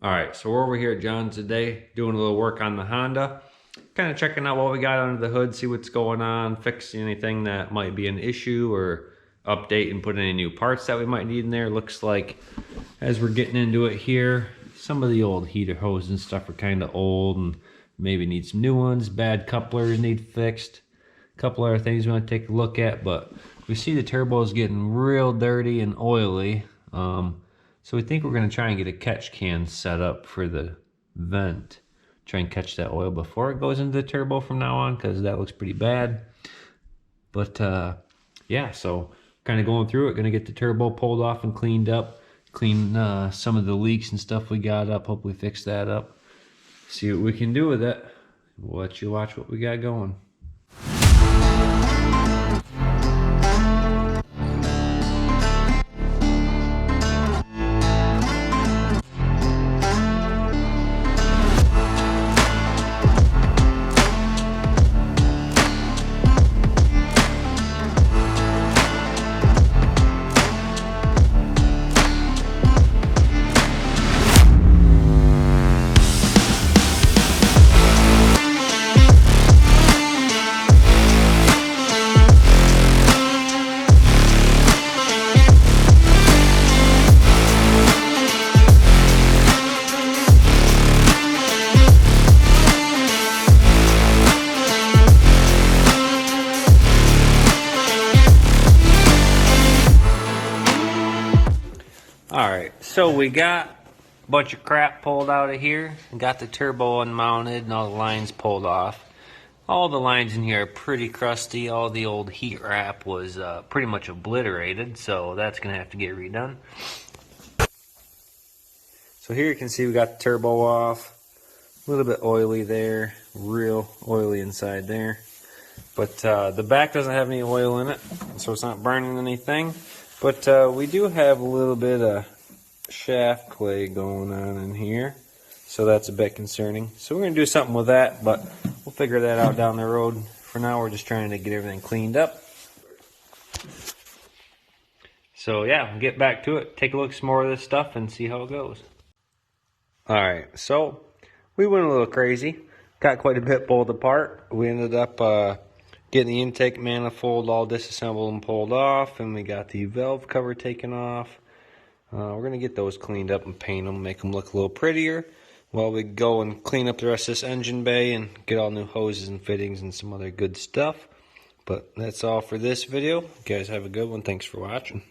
Alright, so we're over here at John's today, doing a little work on the Honda. Kind of checking out what we got under the hood, see what's going on, fix anything that might be an issue, or update and put any new parts that we might need in there. Looks like, as we're getting into it here, some of the old heater hoses and stuff are kind of old and maybe need some new ones. Bad couplers need fixed. A couple other things we want to take a look at, but we see the turbo is getting real dirty and oily. So we think we're going to try and get a catch can set up for the vent. Try and catch that oil before it goes into the turbo from now on, because that looks pretty bad. But yeah, so kind of going through it. Going to get the turbo pulled off and cleaned up. Clean some of the leaks and stuff we got up. Hopefully fix that up. See what we can do with it. We'll let you watch what we got going. Alright, so we got a bunch of crap pulled out of here. Got the turbo unmounted and all the lines pulled off. All the lines in here are pretty crusty. All the old heat wrap was pretty much obliterated, so that's going to have to get redone. So here you can see we got the turbo off. A little bit oily there. Real oily inside there. But the back doesn't have any oil in it, so it's not burning anything. But we do have a little bit of shaft clay going on in here, so that's a bit concerning. So we're going to do something with that, but we'll figure that out down the road. For now, we're just trying to get everything cleaned up. So yeah, we'll get back to it, take a look at some more of this stuff, and see how it goes. Alright, so we went a little crazy. Got quite a bit pulled apart. We ended up getting the intake manifold all disassembled and pulled off, and we got the valve cover taken off. We're going to get those cleaned up and paint them, make them look a little prettier, while we go and clean up the rest of this engine bay and get all new hoses and fittings and some other good stuff. But that's all for this video. You guys have a good one. Thanks for watching.